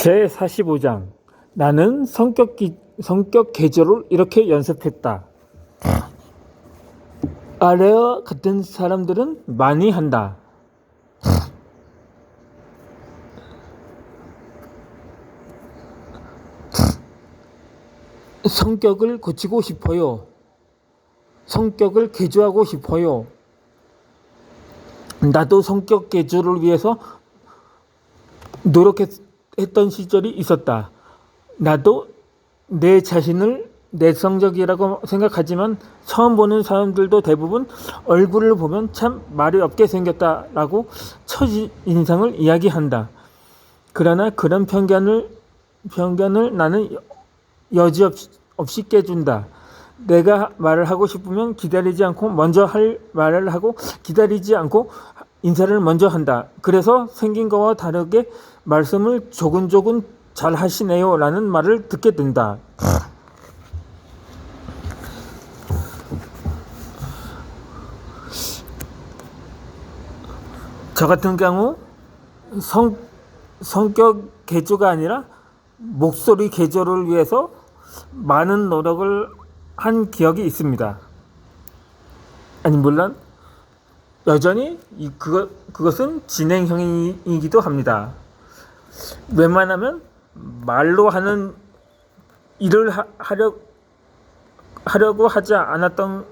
제45장 나는 성격 개조를 이렇게 연습했다. 아래와 같은 사람들은 많이 한다. 성격을 고치고 싶어요. 성격을 개조하고 싶어요. 나도 성격 개조를 위해서 노력했던 시절이 있었다. 나도 내 자신을 내성적이라고 생각하지만 처음 보는 사람들도 대부분 얼굴을 보면 참 말이 없게 생겼다라고 첫인상을 이야기한다. 그러나 그런 편견을 나는 여지없이 깨준다. 내가 말을 하고 싶으면 기다리지 않고 먼저 할 말을 하고 기다리지 않고 인사를 먼저 한다. 그래서 생긴 거와 다르게 말씀을 조근조근 잘 하시네요 라는 말을 듣게 된다. 저 같은 경우 성격 개조가 아니라 목소리 개조를 위해서 많은 노력을 한 기억이 있습니다. 아니 물론 여전히 그것은 진행형이기도 합니다. 웬만하면 말로 하는 일을 하려고 하지 않았던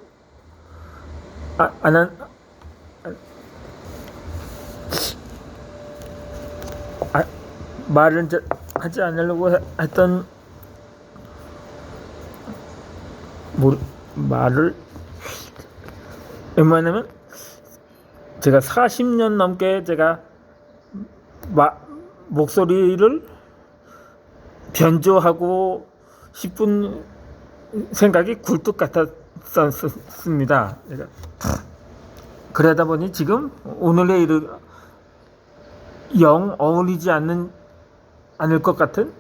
말을 하지 않으려고 했던 말을 웬만하면 제가 40년 넘게 제가 목소리를 변조하고 싶은 생각이 굴뚝 같았습니다. 그러다 보니 지금 오늘의 영 어울리지 않을 것 같은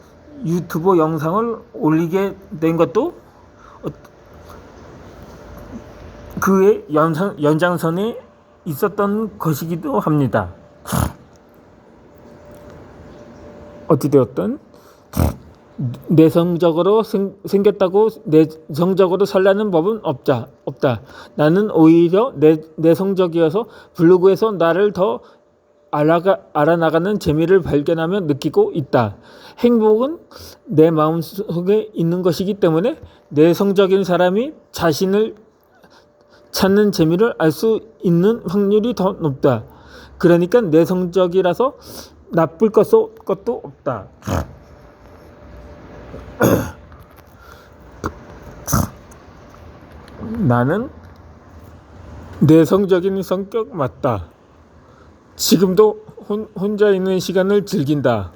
유튜브 영상을 올리게 된 것도 그의 연장선에 있었던 것이기도 합니다. 어찌되었든 내성적으로 생겼다고 내성적으로 살라는 법은 없다. 나는 오히려 내성적이어서 블로그에서 나를 더 알아나가는 재미를 발견하며 느끼고 있다. 행복은 내 마음속에 있는 것이기 때문에 내성적인 사람이 자신을 찾는 재미를 알 수 있는 확률이 더 높다. 그러니까 내성적이라서 나쁠 것도 없다. 나는 내성적인 성격 맞다. 지금도 혼자 있는 시간을 즐긴다.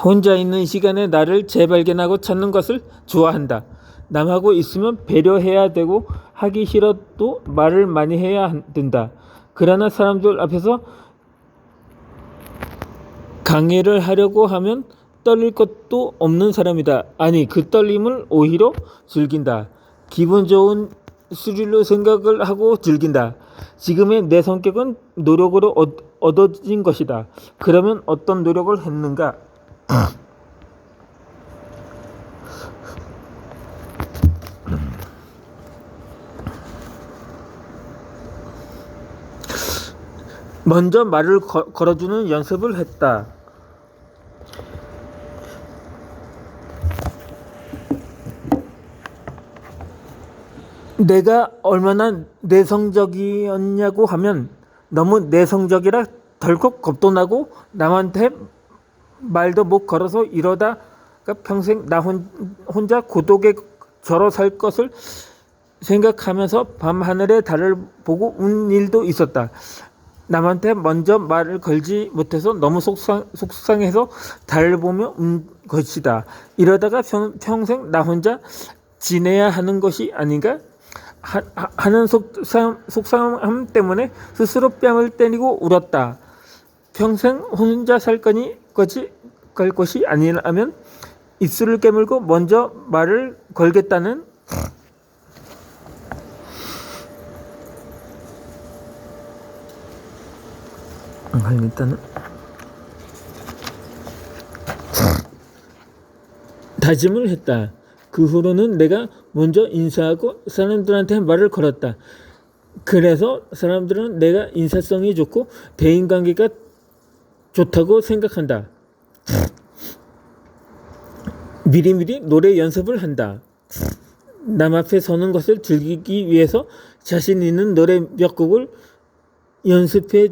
혼자 있는 시간에 나를 재발견하고 찾는 것을 좋아한다. 남하고 있으면 배려해야 되고 하기 싫어도 말을 많이 해야 된다. 그러나 사람들 앞에서 강의를 하려고 하면 떨릴 것도 없는 사람이다. 아니 그 떨림을 오히려 즐긴다. 기분 좋은 스릴로 생각을 하고 즐긴다. 지금의 내 성격은 노력으로 얻어진 것이다. 그러면 어떤 노력을 했는가? 먼저 말을 걸어주는 연습을 했다. 내가 얼마나 내성적이었냐고 하면 너무 내성적이라 덜컥 겁도 나고 남한테 말도 못 걸어서 이러다가 평생 나 혼자 고독에 절어 살 것을 생각하면서 밤하늘의 달을 보고 운 일도 있었다. 남한테 먼저 말을 걸지 못해서 너무 속상해서 달을 보며 운 것이다. 이러다가 평생 나 혼자 지내야 하는 것이 아닌가 하는 속상함 때문에 스스로 뺨을 때리고 울었다. 평생 혼자 살 것이 아니라면 입술을 깨물고 먼저 말을 걸겠다는 다짐을 했다. 그 후로는 내가 먼저 인사하고 사람들한테 말을 걸었다. 그래서 사람들은 내가 인사성이 좋고 대인관계가 좋다고 생각한다. 미리미리 노래 연습을 한다. 남 앞에 서는 것을 즐기기 위해서 자신 있는 노래 몇 곡을 연습해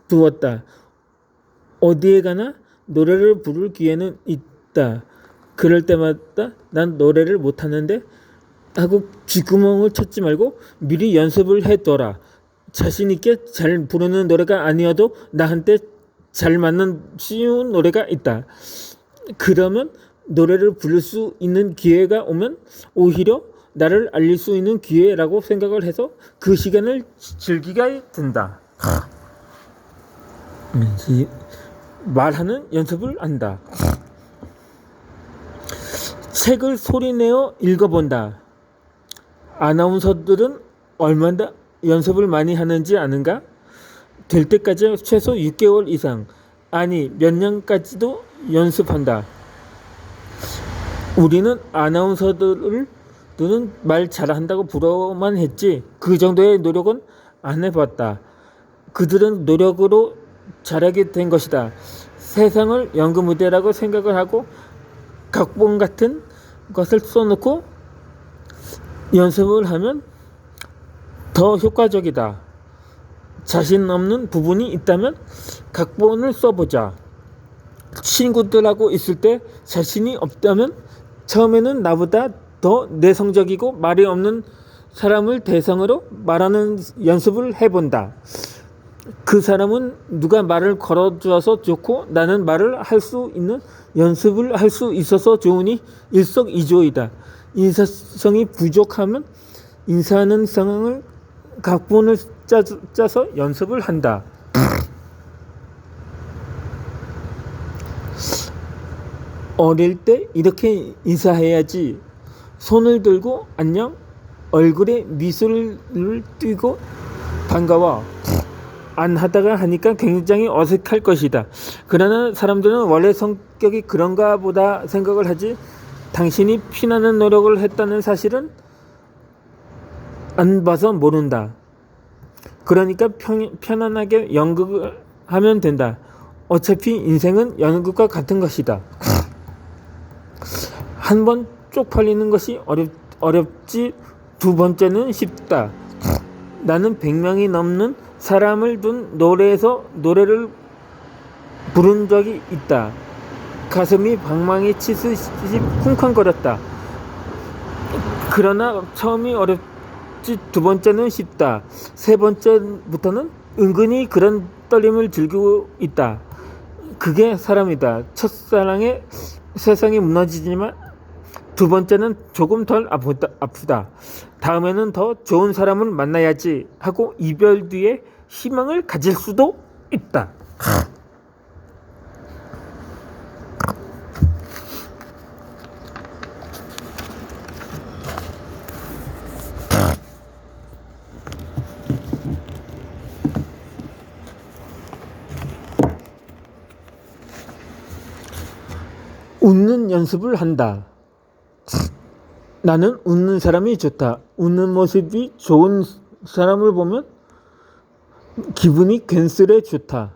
두었다. 어디에 가나 노래를 부를 기회는 있다. 그럴 때마다 난 노래를 못하는데 하고 귓구멍을 찾지 말고 미리 연습을 해둬라. 자신 있게 잘 부르는 노래가 아니어도 나한테 잘 맞는 쉬운 노래가 있다. 그러면 노래를 부를 수 있는 기회가 오면 오히려 나를 알릴 수 있는 기회라고 생각을 해서 그 시간을 즐기게 된다. 말하는 연습을 한다. 책을 소리내어 읽어본다. 아나운서들은 얼마나 연습을 많이 하는지 아는가? 될 때까지 최소 6개월 이상, 아니 몇 년까지도 연습한다. 우리는 아나운서들은 말 잘한다고 부러워만 했지 그 정도의 노력은 안 해봤다. 그들은 노력으로 잘하게 된 것이다. 세상을 연극무대라고 생각을 하고 각본 같은 것을 써놓고 연습을 하면 더 효과적이다. 자신 없는 부분이 있다면 각본을 써보자. 친구들하고 있을 때 자신이 없다면 처음에는 나보다 더 내성적이고 말이 없는 사람을 대상으로 말하는 연습을 해본다. 그 사람은 누가 말을 걸어주어서 좋고 나는 말을 할 수 있는 연습을 할 수 있어서 좋으니 일석이조이다. 인사성이 부족하면 인사하는 상황을 각본을 짜서 연습을 한다. 어릴 때 이렇게 인사해야지. 손을 들고 안녕, 얼굴에 미소를 띠고 반가워 안 하다가 하니까 굉장히 어색할 것이다. 그러나 사람들은 원래 성격이 그런가 보다 생각을 하지 당신이 피나는 노력을 했다는 사실은 안 봐서 모른다. 그러니까 편안하게 연극을 하면 된다. 어차피 인생은 연극과 같은 것이다. 한 번 쪽팔리는 것이 어렵지 두 번째는 쉽다. 나는 100명이 넘는 사람을 둔 노래에서 노래를 부른 적이 있다. 가슴이 방망이 치듯이 쿵쾅거렸다. 그러나 처음이 어렵지 두 번째는 쉽다. 세 번째부터는 은근히 그런 떨림을 즐기고 있다. 그게 사람이다. 첫사랑에 세상이 무너지지만 두 번째는 조금 덜 아프다. 다음에는 더 좋은 사람을 만나야지 하고 이별 뒤에 희망을 가질 수도 있다. 웃는 연습을 한다. 나는 웃는 사람이 좋다. 웃는 모습이 좋은 사람을 보면 기분이 괜스레 좋다.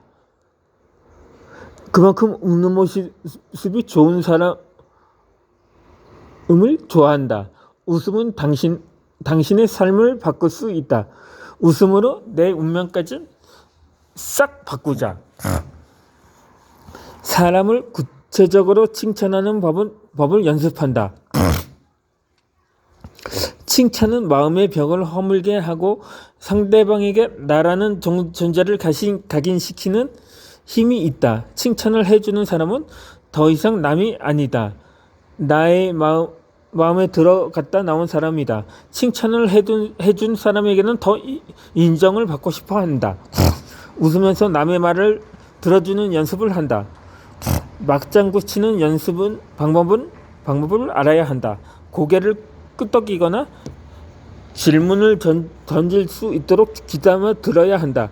그만큼 웃는 모습이 좋은 사람을 좋아한다. 웃음은 당신의 삶을 바꿀 수 있다. 웃음으로 내 운명까지 싹 바꾸자. 사람을 구체적으로 칭찬하는 법을 연습한다. 칭찬은 마음의 벽을 허물게 하고 상대방에게 나라는 존재를 각인시키는 힘이 있다. 칭찬을 해주는 사람은 더 이상 남이 아니다. 나의 마음에 들어갔다 나온 사람이다. 칭찬을 해준 사람에게는 더 인정을 받고 싶어 한다. 웃으면서 남의 말을 들어주는 연습을 한다. 막장구 치는 방법을 알아야 한다. 고개를 끄덕이거나 질문을 던질 수 있도록 귀담아 들어야 한다.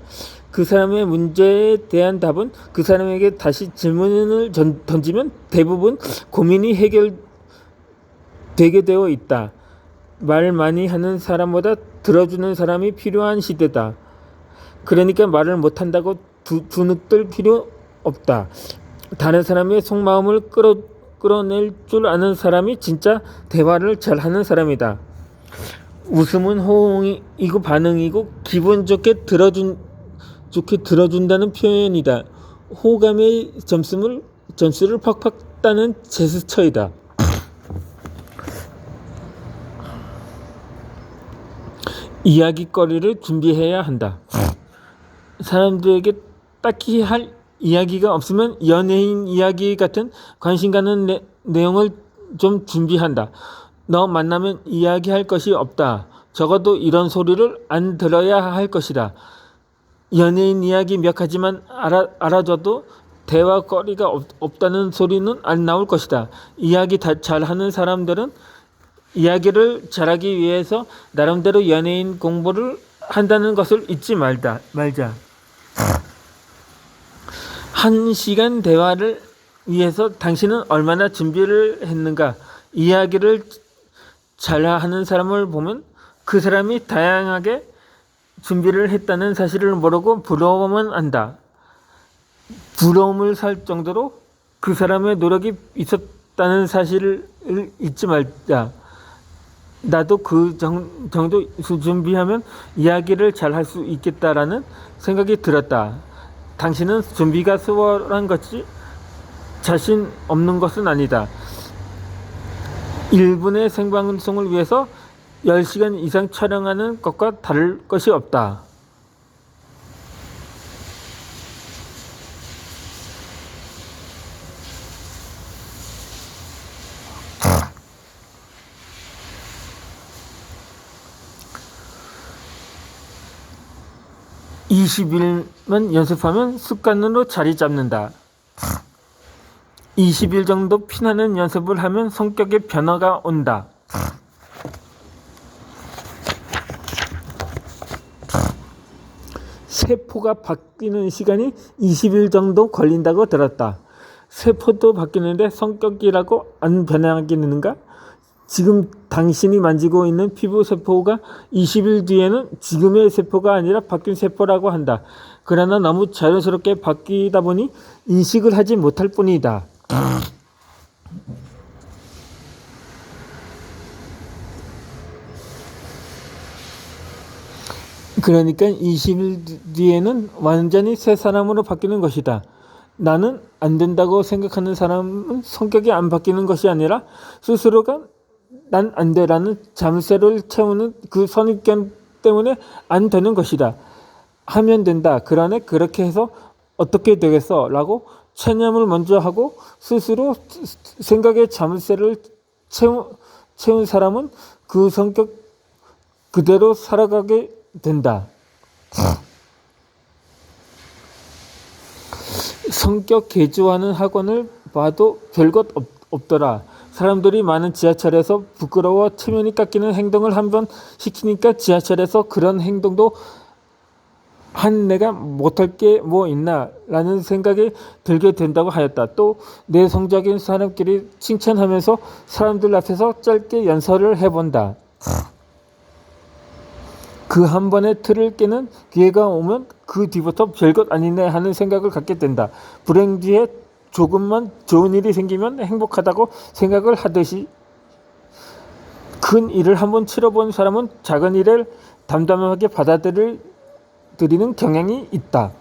그 사람의 문제에 대한 답은 그 사람에게 다시 질문을 던지면 대부분 고민이 해결되게 되어 있다. 말 많이 하는 사람보다 들어주는 사람이 필요한 시대다. 그러니까 말을 못한다고 주눅들 필요 없다. 다른 사람의 속마음을 끌어낼 줄 아는 사람이 진짜 대화를 잘하는 사람이다. 웃음은 호응이고 반응이고 기분 좋게 들어준다는 표현이다. 호감의 점수를 팍팍 따는 제스처이다. 이야기거리를 준비해야 한다. 사람들에게 딱히 할 이야기가 없으면 연예인 이야기 같은 관심 가는 내용을 좀 준비한다. 너 만나면 이야기할 것이 없다. 적어도 이런 소리를 안 들어야 할 것이다. 연예인 이야기 몇 가지만 알아줘도 대화거리가 없다는 소리는 안 나올 것이다. 이야기 잘하는 사람들은 이야기를 잘하기 위해서 나름대로 연예인 공부를 한다는 것을 잊지 말자. 1시간 대화를 위해서 당신은 얼마나 준비를 했는가? 이야기를 잘하는 사람을 보면 그 사람이 다양하게 준비를 했다는 사실을 모르고 부러워만 한다. 부러움을 살 정도로 그 사람의 노력이 있었다는 사실을 잊지 말자. 나도 그 정도 준비하면 이야기를 잘 할 수 있겠다라는 생각이 들었다. 당신은 준비가 수월한 것이 자신 없는 것은 아니다. 1분의 생방송을 위해서 10시간 이상 촬영하는 것과 다를 것이 없다. (20일만) 연습하면 습관으로 자리 잡는다. 20일 정도 피나는 연습을 하면 성격에 변화가 온다. 세포가 바뀌는 시간이 20일 정도 걸린다고 들었다. 세포도 바뀌는데 성격이라고 안 변하겠는가? 지금 당신이 만지고 있는 피부 세포가 20일 뒤에는 지금의 세포가 아니라 바뀐 세포라고 한다. 그러나 너무 자연스럽게 바뀌다 보니 인식을 하지 못할 뿐이다. 그러니까 20일 뒤에는 완전히 새 사람으로 바뀌는 것이다. 나는 안 된다고 생각하는 사람은 성격이 안 바뀌는 것이 아니라 스스로가 난 안 돼라는 잠새를 채우는 그 선입견 때문에 안 되는 것이다. 하면 된다. 그러네. 그렇게 해서 어떻게 되겠어? 라고 체념을 먼저 하고 스스로 생각의 잠새를 채운 사람은 그 성격 그대로 살아가게 된다. 성격 개조하는 학원을 봐도 별것 없더라. 사람들이 많은 지하철에서 부끄러워 체면이 깎이는 행동을 한번 시키니까 지하철에서 그런 행동도 한 내가 못할 게 뭐 있나 라는 생각이 들게 된다고 하였다. 또 내성적인 사람끼리 칭찬하면서 사람들 앞에서 짧게 연설을 해본다. 그 한 번의 틀을 깨는 기회가 오면 그 뒤부터 별것 아니네 하는 생각을 갖게 된다. 불행 뒤에 조금만 좋은 일이 생기면 행복하다고 생각을 하듯이 큰 일을 한번 치러본 사람은 작은 일을 담담하게 받아들이는 경향이 있다.